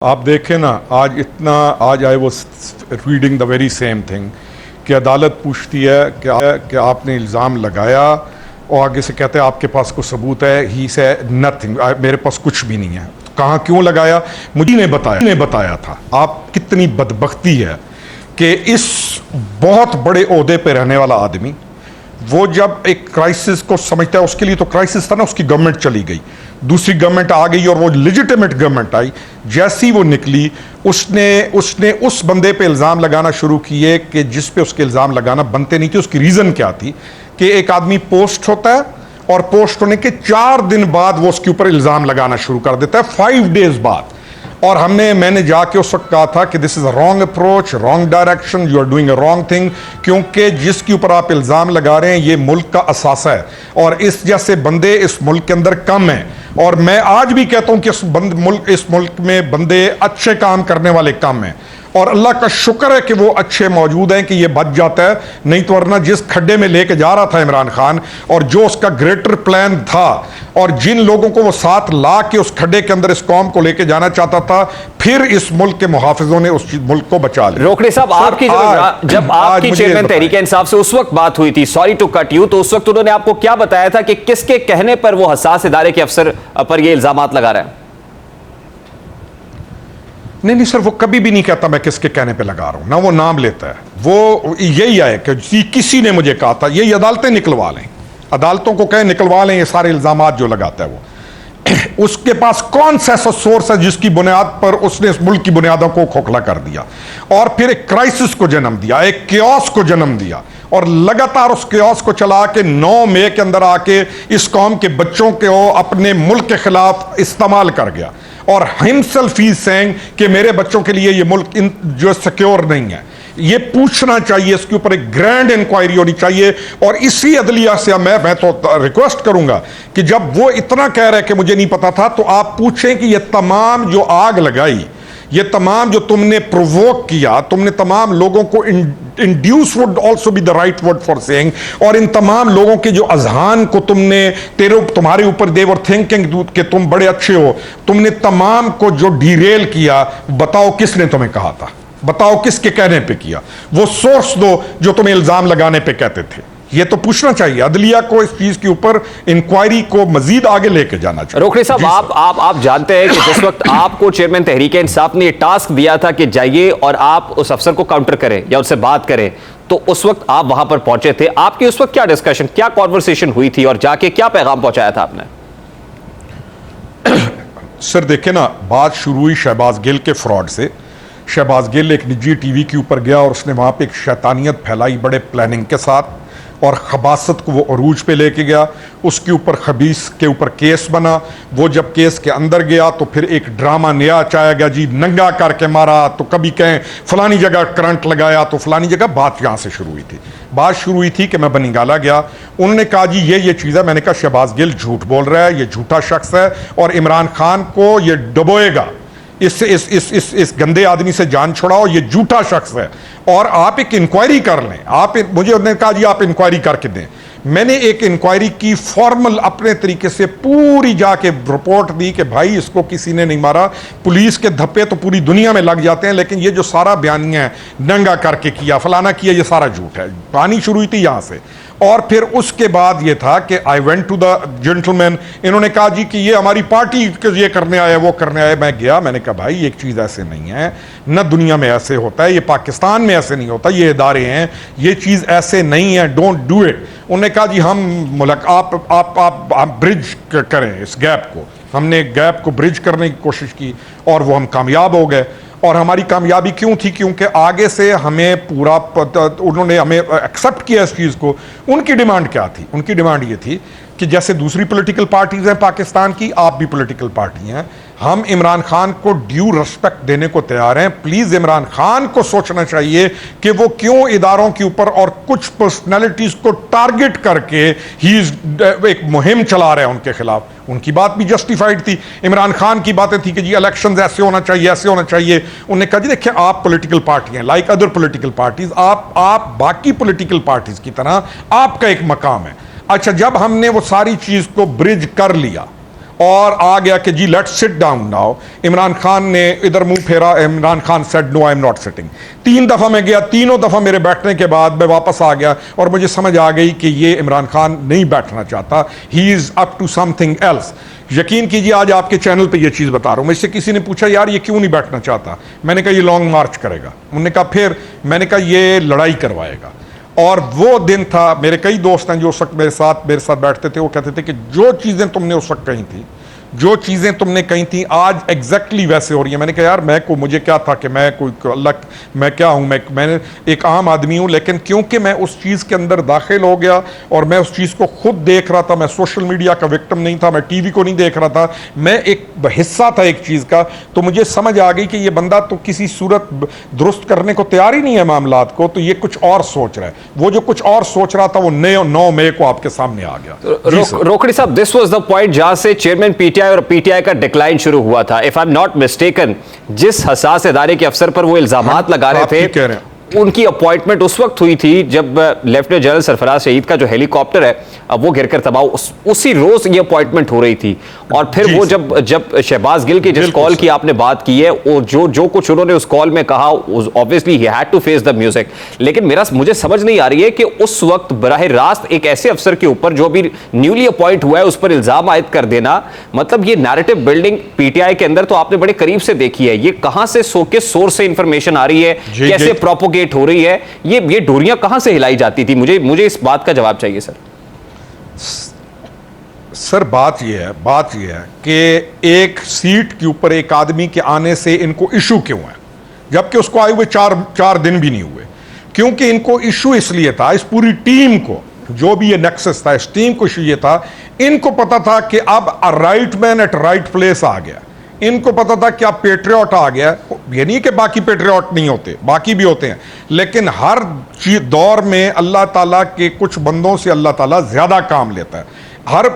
आप देखें ना, आज I was reading the very same thing कि अदालत पूछती है कि आपने इल्ज़ाम लगाया और आगे से कहते हैं आपके पास कोई सबूत है। ही से नथिंग, मेरे पास कुछ भी नहीं है। कहाँ क्यों लगाया? मुझे ने बताया था। आप कितनी बदबख्ती है कि इस बहुत बड़े ओहदे पे रहने वाला आदमी वो जब एक क्राइसिस को समझता है, उसके लिए तो क्राइसिस था ना, उसकी गवर्नमेंट चली गई, दूसरी गवर्नमेंट आ गई और वो लेजिटिमेट गवर्नमेंट आई। जैसी वो निकली उसने उस बंदे पे इल्ज़ाम लगाना शुरू किए कि जिस पे उसके इल्ज़ाम लगाना बनते नहीं थे। उसकी रीज़न क्या थी कि एक आदमी पोस्ट होता है और पोस्ट होने के 4 दिन बाद वो उसके ऊपर इल्ज़ाम लगाना शुरू कर देता है, 5 डेज बाद। और मैंने जाके उस वक्त कहा था कि this is a wrong approach, wrong direction, you are doing a wrong thing, क्योंकि जिसके ऊपर आप इल्ज़ाम लगा रहे हैं ये मुल्क का असासा है और इस जैसे बंदे इस मुल्क के अंदर कम हैं। और मैं आज भी कहता हूं कि इस मुल्क में बंदे अच्छे काम करने वाले कम हैं और अल्लाह का शुक्र है कि वो अच्छे मौजूद हैं कि ये बच जाता है, नहीं तो वरना जिस खड्डे में लेके जा रहा था इमरान खान और जो उसका ग्रेटर प्लान था और जिन लोगों को वो साथ ला के उस खड्डे के अंदर इस कौम को लेके जाना चाहता था, फिर इस मुल्क के मुहाफिजों ने उस मुल्क को बचा लिया। रोकड़े साहब, आपकी जब आपकी चेयरमैन तहरीक इंसाफ से उस वक्त बात हुई थी, सॉरी टू कट यू, तो उस वक्त उन्होंने आपको क्या बताया था कि किसके कहने पर वो हसास इदारे के अफसर पर ये इल्जामात लगा रहे हैं? नहीं सर, वो कभी भी नहीं कहता मैं किसके कहने पे लगा रहा हूं, ना वो नाम लेता है। वो यही है कि किसी ने मुझे कहा था, यही अदालतें निकलवा लें, अदालतों को कहें निकलवा लें ये सारे इल्जामात जो लगाता है वो। उसके पास कौन सा ऐसा सोर्स है जिसकी बुनियाद पर उसने इस मुल्क की बुनियादों को खोखला कर दिया और फिर एक क्राइसिस को जन्म दिया, एक क्योस को जन्म दिया और लगातार उस क्योस को चला के 9 मई के अंदर आके इस कौम के बच्चों को अपने मुल्क के खिलाफ इस्तेमाल कर गया और हिमसेल्फ ही सेइंग कि मेरे बच्चों के लिए ये मुल्क जो सिक्योर नहीं है। ये पूछना चाहिए, इसके ऊपर एक ग्रैंड इंक्वायरी होनी चाहिए। और इसी अदलिया से मैं तो रिक्वेस्ट करूंगा कि जब वो इतना कह रहे कि मुझे नहीं पता था, तो आप पूछें कि ये तमाम जो आग लगाई, ये तमाम जो तुमने प्रोवोक किया, तुमने तमाम लोगों को induce would also be the right word for saying, और इन तमाम लोगों के जो अजहान को तुमने तुम्हारे ऊपर दे वर थिंकिंग कि तुम बड़े अच्छे हो, तुमने तमाम को जो डीरेल किया, बताओ किसने तुम्हें कहा था? बताओ किसके कहने पे किया? वो सोर्स दो जो तुम्हें इल्जाम लगाने पे कहते थे। ये तो पूछना चाहिए अदलिया को, इस चीज के ऊपर इंक्वायरी को मजीद आगे लेके जाना चाहिए। रोकड़े साहब, आप जानते हैं कि जिस वक्त आपको चेयरमैन तहरीक इंसाफ ने टास्क दिया था कि जाइए और आप उस अफसर को काउंटर करें या उससे बात करें, तो उस वक्त आप वहां पर पहुंचे थे। आपकी उस वक्त क्या डिस्कशन, क्या कॉन्वर्सेशन हुई थी और जाके क्या पैगाम पहुंचाया था आपने? सर देखे ना, बात शुरू हुई शहबाज गिल के फ्रॉड से। शहबाज गिल एक निजी टीवी के ऊपर गया और उसने वहां पे एक शैतानियत फैलाई बड़े प्लानिंग के साथ और खबासत को वो अरूज पे लेके गया। उसके ऊपर खबीस के ऊपर केस बना। वो जब केस के अंदर गया तो फिर एक ड्रामा नया चाया गया, जी नंगा करके मारा, तो कभी कहें फलानी जगह करंट लगाया, तो फलानी जगह। बात यहाँ से शुरू हुई थी। बात शुरू हुई थी कि मैं बनिगाला गया, उन्होंने कहा जी ये चीज़ है। मैंने कहा शहबाज गिल झूठ बोल रहा है, ये झूठा शख्स है और इमरान खान को ये डुबोएगा, इस गंदे आदमी से जान छुड़ाओ, ये झूठा शख्स है और आप एक इंक्वायरी कर लें। मुझे उन्होंने कहा जी आप इंक्वायरी करके दें। मैंने एक इंक्वायरी की, फॉर्मल अपने तरीके से पूरी जाके रिपोर्ट दी कि भाई इसको किसी ने नहीं मारा। पुलिस के धप्पे तो पूरी दुनिया में लग जाते हैं, लेकिन ये जो सारा बयानिया है नंगा करके किया, फलाना किया, ये सारा झूठ है। पानी शुरू हुई थी यहां से। और फिर उसके बाद ये था कि I went to the gentleman. इन्होंने कहा जी कि ये हमारी पार्टी ये करने आया, वो करने आया। मैं गया, मैंने कहा भाई एक चीज़ ऐसे नहीं है, न दुनिया में ऐसे होता है, ये पाकिस्तान में ऐसे नहीं होता, ये इदारे हैं, ये चीज़ ऐसे नहीं है, डोंट डू इट। उन्होंने कहा जी हम आप ब्रिज करें इस गैप को। हमने गैप को ब्रिज करने की कोशिश की और वो हम कामयाब हो गए। और हमारी कामयाबी क्यों थी? क्योंकि आगे से हमें पूरा उन्होंने हमें एक्सेप्ट किया इस चीज़ को। उनकी डिमांड क्या थी? उनकी डिमांड ये थी कि जैसे दूसरी पॉलिटिकल पार्टीज हैं पाकिस्तान की, आप भी पॉलिटिकल पार्टी हैं, हम इमरान खान को ड्यू रिस्पेक्ट देने को तैयार हैं। प्लीज़ इमरान खान को सोचना चाहिए कि वो क्यों इदारों के ऊपर और कुछ पर्सनैलिटीज़ को टारगेट करके ही एक मुहिम चला रहे हैं उनके खिलाफ। उनकी बात भी जस्टिफाइड थी। इमरान खान की बातें थी कि जी इलेक्शंस ऐसे होना चाहिए, ऐसे होना चाहिए। उन्होंने कहा जी देखिए आप पॉलिटिकल पार्टी हैं, लाइक अदर पॉलिटिकल पार्टीज, आप बाकी पॉलिटिकल पार्टीज की तरह आपका एक मकाम है। अच्छा, जब हमने वो सारी चीज़ को ब्रिज कर लिया और आ गया कि जी let's sit down now. Imran Khan ने इधर मुंह फेरा, Imran Khan said no I am not sitting. 3 दफ़ा मैं गया, तीनों दफ़ा मेरे बैठने के बाद मैं वापस आ गया और मुझे समझ आ गई कि ये इमरान खान नहीं बैठना चाहता, he is up to something else. यकीन कीजिए आज आपके चैनल पे ये चीज़ बता रहा हूँ। मुझसे किसी ने पूछा यार ये क्यों नहीं बैठना चाहता, मैंने कहा ये लॉन्ग मार्च करेगा। उन्होंने कहा फिर, मैंने कहा ये लड़ाई करवाएगा। और वो दिन था, मेरे कई दोस्त हैं जो उस वक्त मेरे साथ बैठते थे, वो कहते थे कि जो चीज़ें तुमने उस वक्त कही थी, जो चीज़ें तुमने कही थी आज एग्जैक्टली वैसे हो रही है। मैंने कहा यार मुझे क्या था कि मैं कोई अल्लाह, मैं क्या हूँ, मैंने एक आम आदमी हूँ, लेकिन क्योंकि मैं उस चीज़ के अंदर दाखिल हो गया और मैं उस चीज़ को खुद देख रहा था, मैं सोशल मीडिया का विक्टिम नहीं था, मैं टीवी को नहीं देख रहा था, मैं एक हिस्सा था एक चीज़ का, तो मुझे समझ आ गई कि ये बंदा तो किसी सूरत दुरुस्त करने को तैयार ही नहीं है मामलात को, तो ये कुछ और सोच रहा है। वो जो कुछ और सोच रहा था वो 9 मई को आपके सामने आ गया। रोकड़ी साहब, दिस वाज द पॉइंट जहां से चेयरमैन पीटीआई और पीटीआई का डिक्लाइन शुरू हुआ था। If I am not mistaken, जिस हसास इदारे के अफसर पर वो इल्जामात लगा रहे थे, उनकी अपॉइंटमेंट उस वक्त हुई थी जब लेफ्टिनेंट जनरल सरफराज शहीद का जो हेलीकॉप्टर है अब वो गिरकर तबाह, उसी रोज ये अपॉइंटमेंट हो रही थी। और फिर वो जब शहबाज गिल की जिस कॉल की आपने बात की है, वो जो कुछ उन्होंने उस कॉल में कहा, obviously he had to face the music. लेकिन मुझे समझ नहीं आ रही है कि उस वक्त बराह रास्त एक ऐसे अफसर के ऊपर जो भी न्यूली अपॉइंट हुआ है उस पर इल्जाम आयद कर देना, मतलब ये नैरेटिव बिल्डिंग पीटीआई के अंदर तो आपने बड़े करीब से देखी है। ये कहां से किस सोर्स से इंफॉर्मेशन आ रही है, कैसे प्रोपोगेट हो रही है, ये डोरियां कहां से हिलाई जाती थी? मुझे इस बात का जवाब चाहिए सर। बात यह है कि एक सीट के ऊपर एक आदमी के आने से इनको इशू क्यों है, जबकि उसको आए हुए 4 दिन भी नहीं हुए। क्योंकि इनको इशू इसलिए था, इस पूरी टीम को, जो भी ये नेक्सस था, इस टीम को इशू ये था, इनको पता था कि अब right man at right place आ गया। इनको पता था कि अब पेट्रियट आ गया। ये नहीं कि बाकी पेट्रियट नहीं होते, बाकी भी होते हैं, लेकिन हर दौर में अल्लाह ताला के कुछ बंदों से अल्लाह ताला ज्यादा काम लेता है।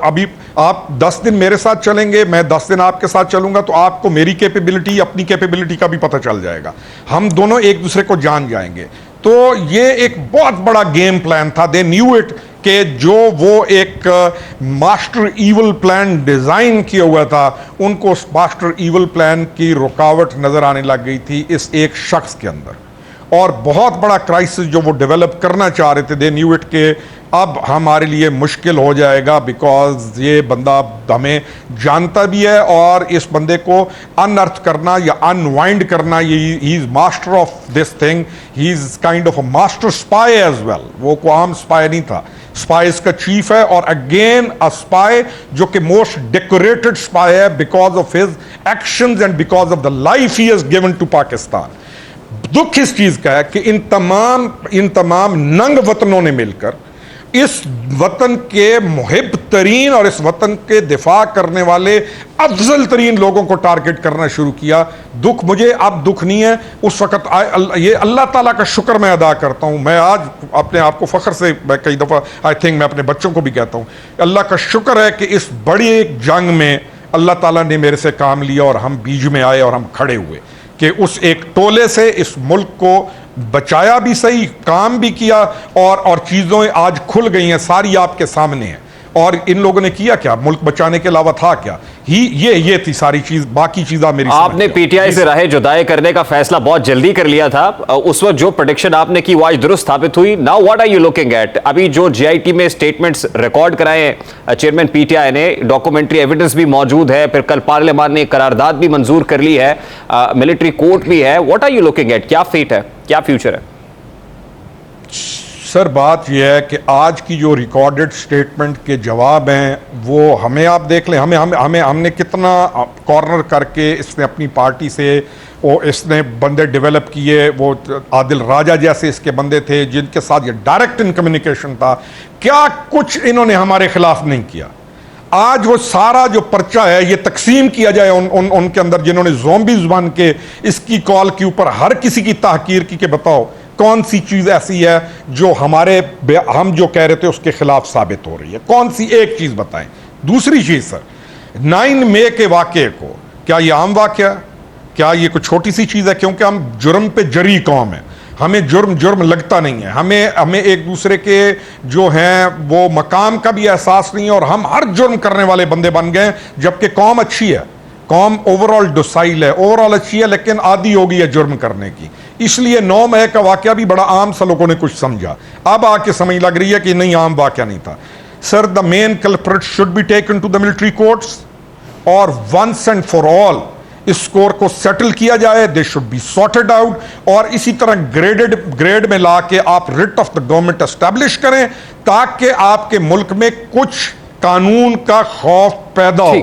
अभी आप 10 दिन मेरे साथ चलेंगे, मैं 10 दिन आपके साथ चलूंगा, तो आपको मेरी कैपेबिलिटी, अपनी कैपेबिलिटी का भी पता चल जाएगा। हम दोनों एक दूसरे को जान जाएंगे। तो ये एक बहुत बड़ा गेम प्लान था। दे न्यू इट कि जो वो एक मास्टर इवल प्लान डिजाइन किया हुआ था, उनको उस मास्टर इवल प्लान की रुकावट नजर आने लग गई थी इस एक शख्स के अंदर, और बहुत बड़ा क्राइसिस जो वो डेवलप करना चाह रहे थे। दे न्यू इट के अब हमारे लिए मुश्किल हो जाएगा, बिकॉज ये बंदा हमें जानता भी है और इस बंदे को अनअर्थ करना या अनवाइंड करना, ये he is master of this thing, he is kind of a master spy as well. वो को आम स्पाई नहीं था, स्पाइस का चीफ है, और अगेन अ स्पाई जो कि मोस्ट डेकोरेटेड स्पाई है because of his actions and because of the life he has given to Pakistan. दुख इस चीज का है कि इन तमाम नंग वतनों ने मिलकर इस वतन के मुहिब तरीन और इस वतन के दिफा करने वाले अफजल तरीन लोगों को टारगेट करना शुरू किया। दुख मुझे अब दुख नहीं है, उस वक्त ये अल्लाह ताला का शुक्र मैं अदा करता हूँ। मैं आज अपने आप को फख्र से, मैं कई दफ़ा आई थिंक मैं अपने बच्चों को भी कहता हूँ, अल्लाह का शुक्र है कि इस बड़ी एक जंग में अल्लाह ताला ने मेरे से काम लिया और हम बीच में आए और हम खड़े हुए कि उस एक टोले से इस मुल्क को बचाया भी सही, काम भी किया, और चीज़ें आज खुल गई हैं, सारी आपके सामने हैं। और इन लोगों ने किया क्या, मुल्क बचाने के अलावा था क्या? ये थी सारी चीज, बाकी चीज़ मेरी। आपने पीटीआई से राहें जुदाई करने का फैसला बहुत जल्दी कर लिया था। उस वक्त जो प्रेडिक्शन आपने की वो आज दुरुस्त साबित हुई। Now what are you looking at? अभी जो जीआईटी में स्टेटमेंट्स रिकॉर्ड कराए हैं चेयरमैन पीटीआई ने, डॉक्यूमेंट्री एविडेंस भी मौजूद है, फिर कल पार्लियामान ने करारदाद भी मंजूर कर ली है, मिलिट्री कोर्ट भी है। What are you looking at? क्या फेट है, क्या फ्यूचर है? सर बात यह है कि आज की जो रिकॉर्डेड स्टेटमेंट के जवाब हैं वो हमें आप देख लें, हमने कितना कॉर्नर करके इसने अपनी पार्टी से वो इसने बंदे डेवलप किए। वो आदिल राजा जैसे इसके बंदे थे जिनके साथ ये डायरेक्ट इन कम्युनिकेशन था। क्या कुछ इन्होंने हमारे खिलाफ नहीं किया। आज वो सारा जो पर्चा है ये तकसीम किया जाए उनके अंदर जिन्होंने ज़ॉम्बीज़ बन के इसकी कॉल के ऊपर हर किसी की तहकीर की कि बताओ कौन सी चीज़ ऐसी है जो हम जो कह रहे थे उसके खिलाफ साबित हो रही है, कौन सी एक चीज़ बताएं। दूसरी चीज़ सर, 9 मई के वाक़े को, क्या ये आम वाक़या, क्या ये कोई छोटी सी चीज़ है? क्योंकि हम जुर्म पे जरी कौम है, हमें जुर्म जुर्म लगता नहीं है, हमें एक दूसरे के जो हैं वो मकाम का भी एहसास नहीं है, और हम हर जुर्म करने वाले बंदे बन गए। जबकि कौम अच्छी है, कौम ओवरऑल डोसाइल है, ओवरऑल अच्छी है, लेकिन आदी हो गई है जुर्म करने की। इसलिए 9 मई का वाकया भी बड़ा आम सा लोगों ने कुछ समझा, अब आके समझ लग रही है कि नहीं, आम वाकया नहीं था। Sir, the main culprit should be taken to the military courts, और वंस एंड फॉर ऑल इस स्कोर को सेटल किया जाए। They should be sorted out, और इसी तरह ग्रेड में ला के आप writ of the government establish करें, ताकि आपके मुल्क में कुछ कानून का खौफ पैदा हो।